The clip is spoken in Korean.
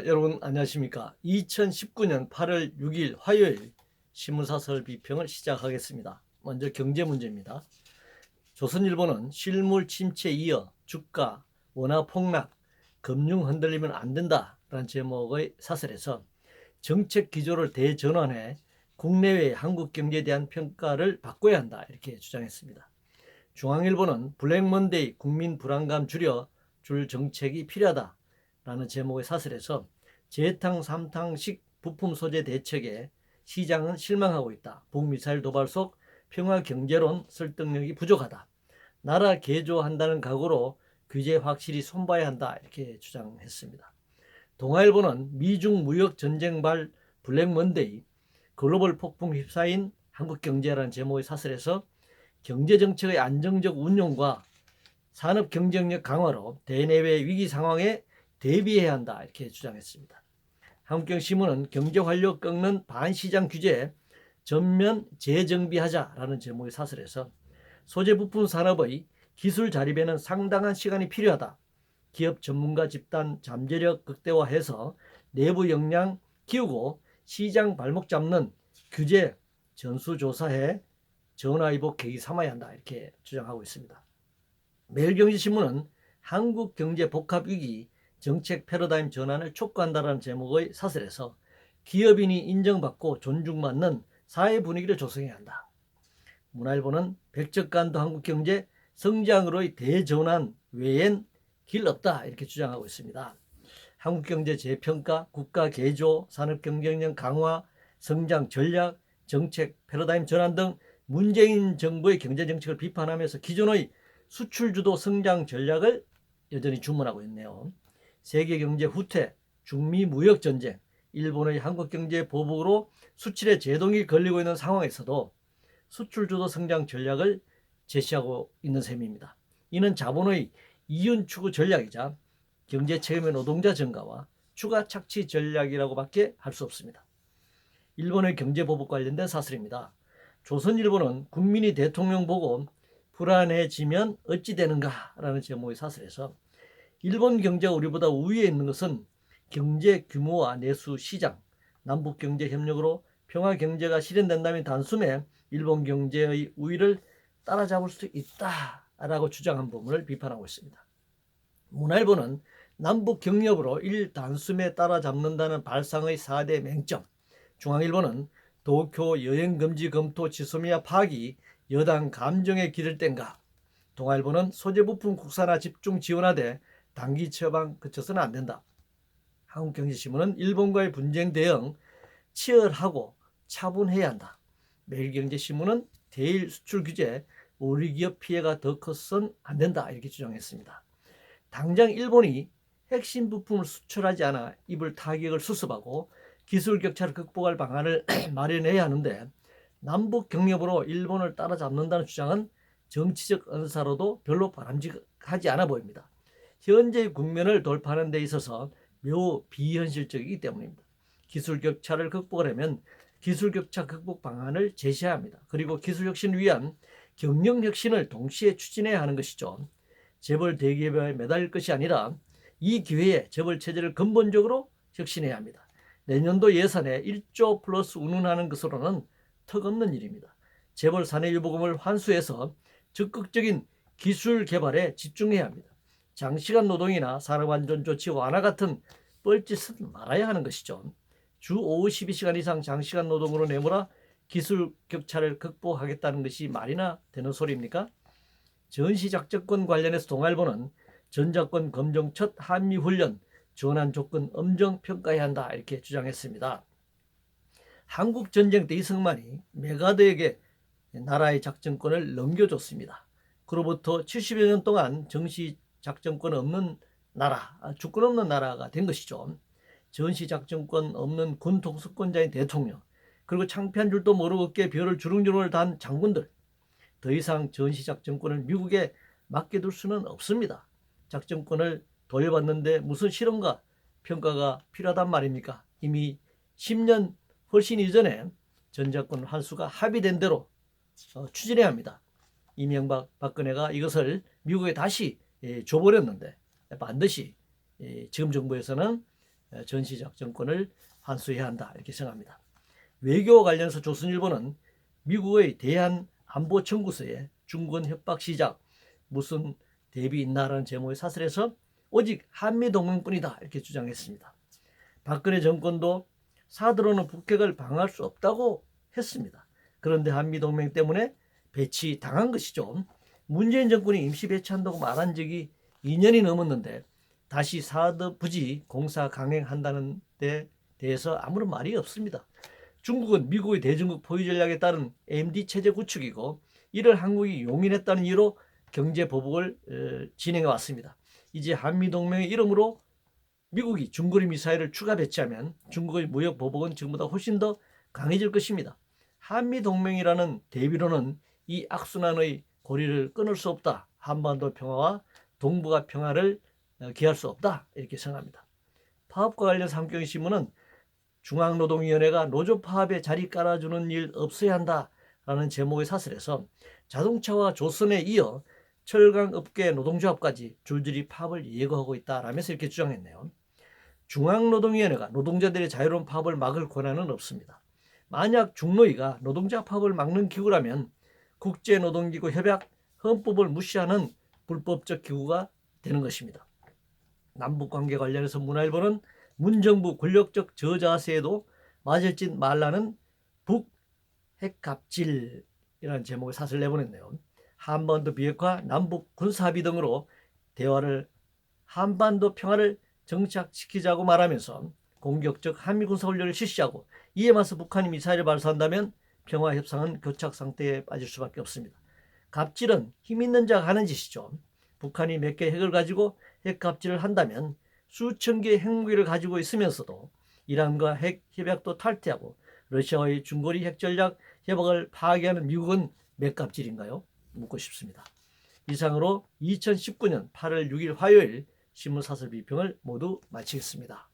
여러분 안녕하십니까. 2019년 8월 6일 화요일 신문사설 비평을 시작하겠습니다. 먼저 경제 문제입니다. 조선일보는 실물 침체에 이어 주가, 원화 폭락, 금융 흔들리면 안 된다라는 제목의 사설에서 정책 기조를 대전환해 국내외 한국 경제에 대한 평가를 바꿔야 한다 이렇게 주장했습니다. 중앙일보는 블랙먼데이 국민 불안감 줄여 줄 정책이 필요하다라는 제목의 사설에서 재탕 삼탕식 부품 소재 대책에 시장은 실망하고 있다. 북미사일 도발 속 평화 경제론 설득력이 부족하다. 나라 개조한다는 각오로 규제 확실히 손봐야 한다. 이렇게 주장했습니다. 동아일보는 미중 무역 전쟁발 블랙먼데이 글로벌 폭풍 휩싸인 한국 경제라는 제목의 사설에서 경제정책의 안정적 운용과 산업 경쟁력 강화로 대내외 위기 상황에 대비해야 한다 이렇게 주장했습니다. 한국경신문은 경제 활력 꺾는 반시장 규제 전면 재정비하자라는 제목의 사설에서 소재 부품 산업의 기술 자립에는 상당한 시간이 필요하다. 기업 전문가 집단 잠재력 극대화해서 내부 역량 키우고 시장 발목 잡는 규제 전수조사해 전화위복 계기 삼아야 한다 이렇게 주장하고 있습니다. 매일경제신문은 한국 경제 복합 위기 정책 패러다임 전환을 촉구한다는 제목의 사설에서 기업인이 인정받고 존중받는 사회 분위기를 조성해야 한다. 문화일보는 백적간도 한국 경제 성장으로의 대전환 외엔 길 없다 이렇게 주장하고 있습니다. 한국 경제 재평가, 국가 개조, 산업 경쟁력 강화, 성장 전략, 정책 패러다임 전환 등 문재인 정부의 경제 정책을 비판하면서 기존의 수출 주도 성장 전략을 여전히 주문하고 있네요. 세계 경제 후퇴, 중미 무역 전쟁, 일본의 한국 경제 보복으로 수출에 제동이 걸리고 있는 상황에서도 수출 주도 성장 전략을 제시하고 있는 셈입니다. 이는 자본의 이윤 추구 전략이자 경제 책임의 노동자 증가와 추가 착취 전략이라고밖에 할 수 없습니다. 일본의 경제 보복 관련된 사설입니다. 조선일보는 국민이 대통령 보고 불안해지면 어찌 되는가라는 제목의 사설에서 일본 경제가 우리보다 우위에 있는 것은 경제 규모와 내수 시장, 남북 경제 협력으로 평화 경제가 실현된다면 단숨에 일본 경제의 우위를 따라잡을 수 있다라고 주장한 부분을 비판하고 있습니다. 문화일보는 남북 경협으로 단숨에 따라잡는다는 발상의 4대 맹점, 중앙일보는 도쿄 여행금지 검토 지소미아 파기 여당 감정에 기를 땐가, 동아일보는 소재부품 국산화 집중 지원하되 단기 처방 그쳐서는 안 된다. 한국경제신문은 일본과의 분쟁 대응 치열하고 차분해야 한다. 매일경제신문은 대일 수출 규제 우리 기업 피해가 더 컸선 안 된다 이렇게 주장했습니다. 당장 일본이 핵심 부품을 수출하지 않아 입을 타격을 수습하고 기술 격차를 극복할 방안을 마련해야 하는데 남북 경협으로 일본을 따라잡는다는 주장은 정치적 언사로도 별로 바람직하지 않아 보입니다. 현재의 국면을 돌파하는 데 있어서 매우 비현실적이기 때문입니다. 기술 격차를 극복하려면 기술 격차 극복 방안을 제시해야 합니다. 그리고 기술 혁신을 위한 경영 혁신을 동시에 추진해야 하는 것이죠. 재벌 대기업에 매달릴 것이 아니라 이 기회에 재벌 체제를 근본적으로 혁신해야 합니다. 내년도 예산에 1조 플러스 운운하는 것으로는 턱없는 일입니다. 재벌 사내유보금을 환수해서 적극적인 기술 개발에 집중해야 합니다. 장시간 노동이나 산업안전조치 완화 같은 뻘짓은 말아야 하는 것이죠. 주 52시간 이상 장시간 노동으로 내몰아 기술 격차를 극복하겠다는 것이 말이나 되는 소리입니까? 전시작전권 관련해서 동아일보는 전작권 검정 첫 한미훈련 전환 조건 엄정 평가해야 한다 이렇게 주장했습니다. 한국 전쟁 때 이승만이 메가드에게 나라의 작전권을 넘겨줬습니다. 그로부터 70여 년 동안 정시 작전권 없는 나라, 주권 없는 나라가 된 것이죠. 전시 작전권 없는 군 통수권자인 대통령, 그리고 창피한 줄도 모르고 어깨에 별을 주렁주렁을 단 장군들, 더 이상 전시 작전권을 미국에 맡겨둘 수는 없습니다. 작전권을 돌려받는데 무슨 실험과 평가가 필요하단 말입니까? 이미 10년 훨씬 이전에 전작권 환수가 합의된 대로 추진해야 합니다. 이명박 박근혜가 이것을 미국에 다시 줘버렸는데 반드시 지금 정부에서는 전시적 정권을 환수해야 한다 이렇게 생각합니다. 외교 관련해서 조선일보는 미국의 대한 안보 청구서에 중권 협박 시작 무슨 대비 있나라는 제목의 사설에서 오직 한미동맹뿐이다 이렇게 주장했습니다. 박근혜 정권도 사드로는 북핵을 방어할 수 없다고 했습니다. 그런데 한미동맹 때문에 배치당한 것이죠. 문재인 정권이 임시 배치한다고 말한 적이 2년이 넘었는데 다시 사드 부지 공사 강행한다는 데 대해서 아무런 말이 없습니다. 중국은 미국의 대중국 포위 전략에 따른 AMD 체제 구축이고 이를 한국이 용인했다는 이유로 경제 보복을 진행해 왔습니다. 이제 한미동맹의 이름으로 미국이 중거리 미사일을 추가 배치하면 중국의 무역 보복은 지금보다 훨씬 더 강해질 것입니다. 한미동맹이라는 대비로는 이 악순환의 고리를 끊을 수 없다. 한반도 평화와 동북아 평화를 기할 수 없다. 이렇게 생각합니다. 파업과 관련해서 함경신문은 중앙노동위원회가 노조 파업에 자리 깔아주는 일 없어야 한다라는 제목의 사설에서 자동차와 조선에 이어 철강업계 노동조합까지 줄줄이 파업을 예고하고 있다라면서 이렇게 주장했네요. 중앙노동위원회가 노동자들의 자유로운 파업을 막을 권한은 없습니다. 만약 중노위가 노동자 파업을 막는 기구라면 국제노동기구 협약, 헌법을 무시하는 불법적 기구가 되는 것입니다. 남북관계 관련해서 문화일보는 문정부 권력적 저자세에도 맞을 짓 말라는 북핵갑질이라는 제목의 사설을 내보냈네요. 한반도 비핵화, 남북 군사합의 등으로 대화를 한반도 평화를 정착시키자고 말하면서 공격적 한미 군사훈련을 실시하고 이에 맞서 북한이 미사일을 발사한다면 평화 협상은 교착 상태에 빠질 수밖에 없습니다. 갑질은 힘 있는 자가 하는 짓이죠. 북한이 몇 개 핵을 가지고 핵갑질을 한다면 수천 개의 핵무기를 가지고 있으면서도 이란과 핵 협약도 탈퇴하고 러시아의 중거리 핵전략 협약을 파괴하는 미국은 몇 갑질인가요? 묻고 싶습니다. 이상으로 2019년 8월 6일 화요일 신문사설 비평을 모두 마치겠습니다.